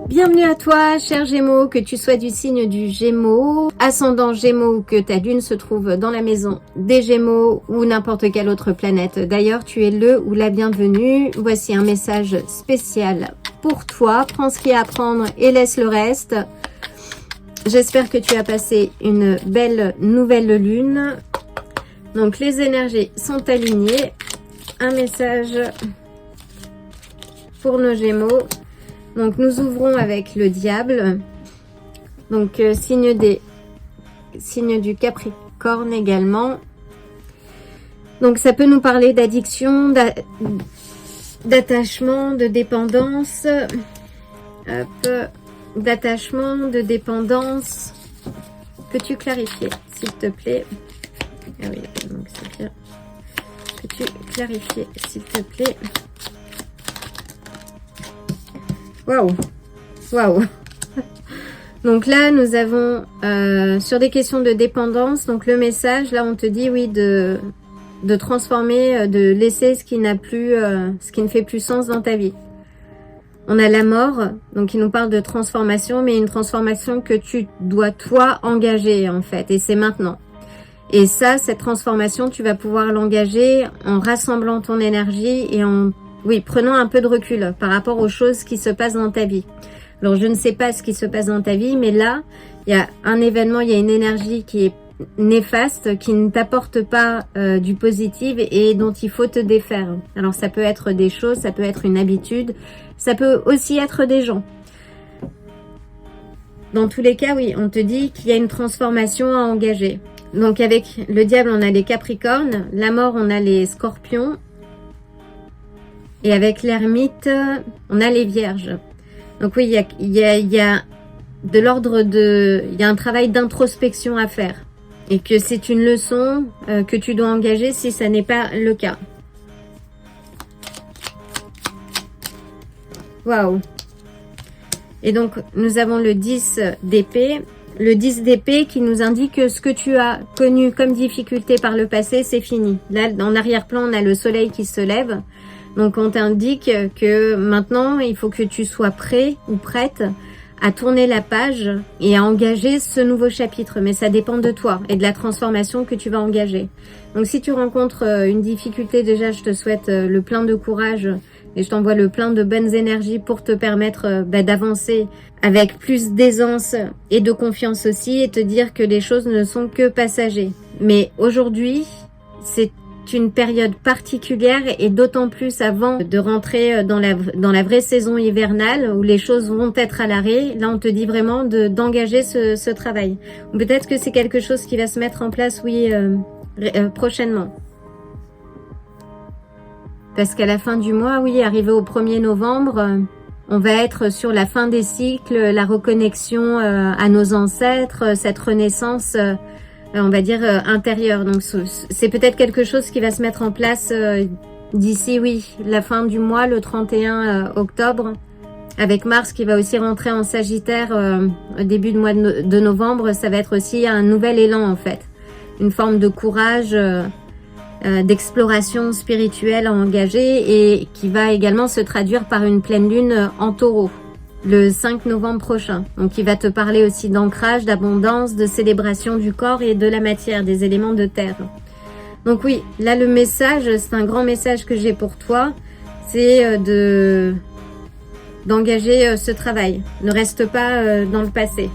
Bienvenue à toi, cher Gémeaux, que tu sois du signe du Gémeaux, ascendant Gémeaux ou que ta lune se trouve dans la maison des Gémeaux ou n'importe quelle autre planète. D'ailleurs, tu es le ou la bienvenue. Voici un message spécial pour toi. Prends ce qu'il y a à prendre et laisse le reste. J'espère que tu as passé une belle nouvelle lune. Donc, les énergies sont alignées. Un message pour nos Gémeaux. Donc nous ouvrons avec le diable, donc signe du Capricorne également. Donc ça peut nous parler d'addiction, d'attachement, de dépendance, d'attachement, de dépendance. Peux-tu clarifier, s'il te plaît? Ah oui, donc c'est bien. Peux-tu clarifier, s'il te plaît? Waouh, waouh. Donc là, nous avons sur des questions de dépendance, donc le message, là on te dit oui de transformer, de laisser ce qui n'a plus, ce qui ne fait plus sens dans ta vie. On a la mort, donc il nous parle de transformation, mais une transformation que tu dois toi engager en fait, et c'est maintenant. Et ça, cette transformation, tu vas pouvoir l'engager en rassemblant ton énergie et en prenons un peu de recul par rapport aux choses qui se passent dans ta vie. Alors, je ne sais pas ce qui se passe dans ta vie, mais là, il y a un événement, il y a une énergie qui est néfaste, qui ne t'apporte pas du positif et dont il faut te défaire. Alors, ça peut être des choses, ça peut être une habitude, ça peut aussi être des gens. Dans tous les cas, oui, on te dit qu'il y a une transformation à engager. Donc, avec le diable, on a les Capricornes, la mort, on a les Scorpions. Et avec l'ermite, on a les Vierges. Donc oui, il y a de l'ordre de... Il y a un travail d'introspection à faire. Et que c'est une leçon que tu dois engager si ça n'est pas le cas. Waouh! Et donc, nous avons le 10 d'épée. Le 10 d'épée qui nous indique que ce que tu as connu comme difficulté par le passé, c'est fini. Là, en arrière-plan, on a le soleil qui se lève. Donc, on t'indique que maintenant, il faut que tu sois prêt ou prête à tourner la page et à engager ce nouveau chapitre. Mais ça dépend de toi et de la transformation que tu vas engager. Donc, si tu rencontres une difficulté, déjà, je te souhaite le plein de courage et je t'envoie le plein de bonnes énergies pour te permettre d'avancer avec plus d'aisance et de confiance aussi et te dire que les choses ne sont que passagers. Mais aujourd'hui, c'est une période particulière et d'autant plus avant de rentrer dans la vraie saison hivernale où les choses vont être à l'arrêt. Là, on te dit vraiment d'engager ce travail. Peut-être que c'est quelque chose qui va se mettre en place, prochainement. Parce qu'à la fin du mois, arrivé au 1er novembre, on va être sur la fin des cycles, la reconnexion à nos ancêtres, cette renaissance on va dire intérieure. Donc c'est peut-être quelque chose qui va se mettre en place d'ici la fin du mois, le 31 octobre, avec Mars qui va aussi rentrer en Sagittaire au début du mois de novembre. Ça va être aussi un nouvel élan en fait, une forme de courage, d'exploration spirituelle à engager et qui va également se traduire par une pleine lune en Taureau le 5 novembre prochain. Donc il va te parler aussi d'ancrage, d'abondance, de célébration du corps et de la matière, des éléments de terre. Donc oui, là le message, c'est un grand message que j'ai pour toi, c'est d'engager ce travail. Ne reste pas dans le passé.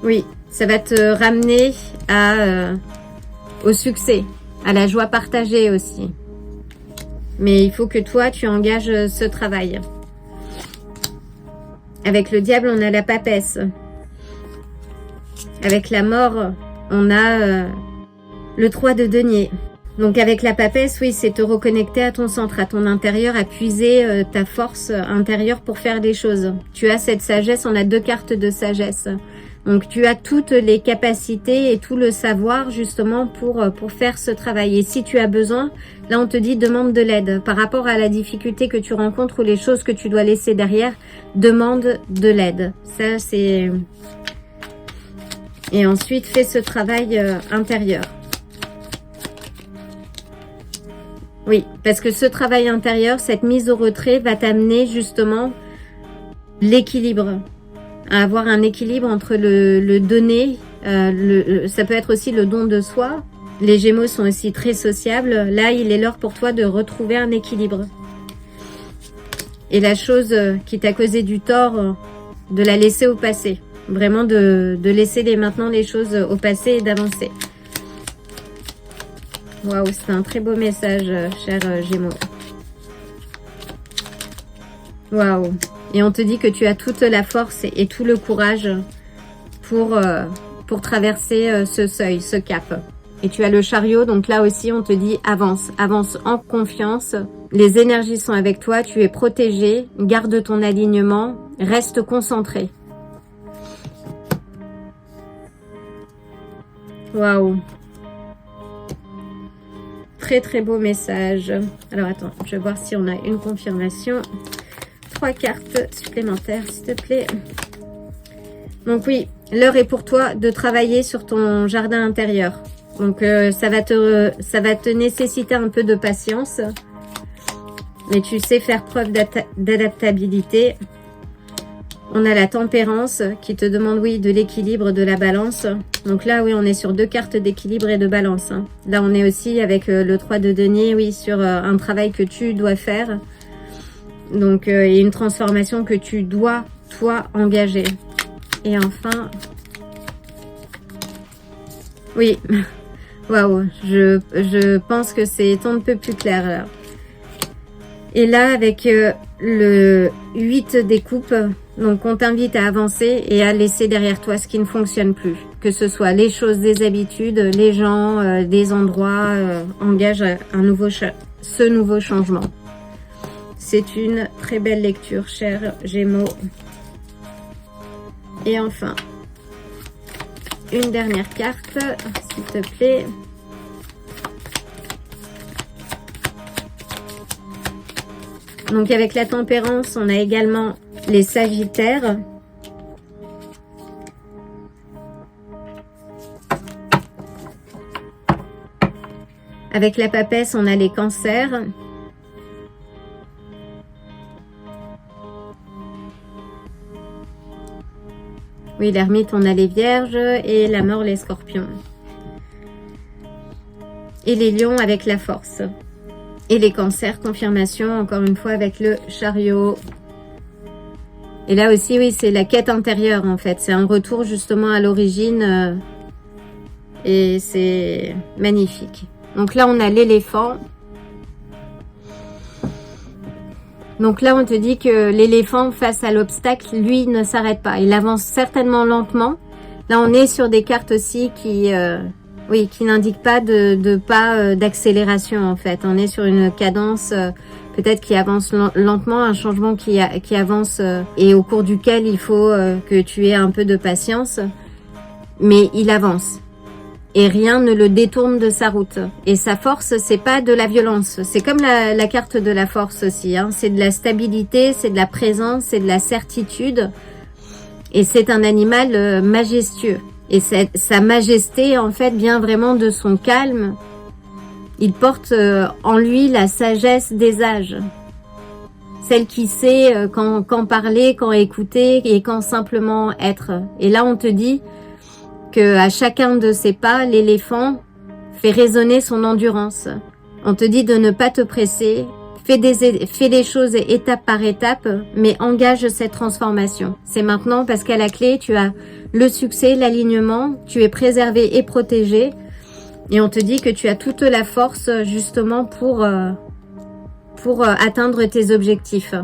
Oui, ça va te ramener au succès, à la joie partagée aussi. Mais il faut que toi, tu engages ce travail. Avec le diable, on a la papesse. Avec la mort, on a le 3 de denier. Donc avec la papesse, c'est te reconnecter à ton centre, à ton intérieur, à puiser ta force intérieure pour faire des choses. Tu as cette sagesse, on a 2 cartes de sagesse. Donc tu as toutes les capacités et tout le savoir justement pour faire ce travail. Et si tu as besoin, là on te dit demande de l'aide. Par rapport à la difficulté que tu rencontres ou les choses que tu dois laisser derrière, demande de l'aide. Ça c'est... Et ensuite fais ce travail intérieur. Oui, parce que ce travail intérieur, cette mise au retrait va t'amener justement l'équilibre, à avoir un équilibre entre le donner, ça peut être aussi le don de soi. Les Gémeaux sont aussi très sociables. Là, il est l'heure pour toi de retrouver un équilibre. Et la chose qui t'a causé du tort, de la laisser au passé. Vraiment de laisser maintenant les choses au passé et d'avancer. Waouh, c'est un très beau message, cher Gémeaux. Waouh. Et on te dit que tu as toute la force et tout le courage pour traverser ce seuil, ce cap. Et tu as le chariot, donc là aussi on te dit avance, avance en confiance. Les énergies sont avec toi, tu es protégé, garde ton alignement, reste concentré. Waouh. Très très beau message. Alors attends, je vais voir si on a une confirmation. 3 cartes supplémentaires s'il te plaît. Donc oui, l'heure est pour toi de travailler sur ton jardin intérieur. Donc ça va te nécessiter un peu de patience. Mais tu sais faire preuve d'adaptabilité. On a la tempérance qui te demande, oui, de l'équilibre, de la balance. Donc là, oui, on est sur 2 cartes d'équilibre et de balance. Hein. Là, on est aussi avec le 3 de denier, oui, sur un travail que tu dois faire. Donc, et une transformation que tu dois, toi, engager. Et enfin, oui, waouh, je pense que c'est un peu plus clair là. Et là, avec le 8 des coupes, donc on t'invite à avancer et à laisser derrière toi ce qui ne fonctionne plus. Que ce soit les choses, des habitudes, les gens, des endroits, engage ce nouveau changement. C'est une très belle lecture, cher Gémeaux. Et enfin, une dernière carte, s'il te plaît. Donc avec la tempérance, on a également les sagittaires. Avec la papesse, on a les cancers. Oui, l'ermite, on a les vierges et la mort, les scorpions. Et les lions avec la force. Et les cancers, confirmation, encore une fois, avec le chariot. Et là aussi, oui, c'est la quête intérieure, en fait. C'est un retour, justement, à l'origine. Et c'est magnifique. Donc là, on a l'éléphant. Donc là, on te dit que l'éléphant, face à l'obstacle, lui, ne s'arrête pas. Il avance certainement lentement. Là, on est sur des cartes aussi qui... oui, qui n'indique pas de pas d'accélération en fait. On est sur une cadence peut-être qui avance lentement, un changement qui avance et au cours duquel il faut que tu aies un peu de patience. Mais il avance et rien ne le détourne de sa route. Et sa force, c'est pas de la violence. C'est comme la carte de la force aussi. Hein. C'est de la stabilité, c'est de la présence, c'est de la certitude. Et c'est un animal majestueux. Et sa majesté, en fait, vient vraiment de son calme. Il porte en lui la sagesse des âges. Celle qui sait quand parler, quand écouter et quand simplement être. Et là, on te dit que à chacun de ses pas, l'éléphant fait résonner son endurance. On te dit de ne pas te presser. Fais les choses étape par étape, mais engage cette transformation. C'est maintenant parce qu'à la clé, tu as le succès, l'alignement, tu es préservé et protégé. Et on te dit que tu as toute la force justement pour atteindre tes objectifs.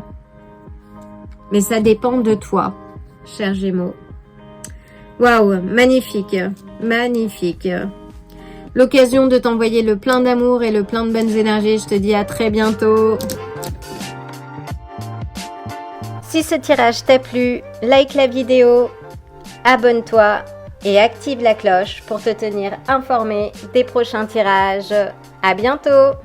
Mais ça dépend de toi, cher Gémeaux. Waouh, magnifique, magnifique. L'occasion de t'envoyer le plein d'amour et le plein de bonnes énergies. Je te dis à très bientôt. Si ce tirage t'a plu, like la vidéo, abonne-toi et active la cloche pour te tenir informé des prochains tirages. À bientôt!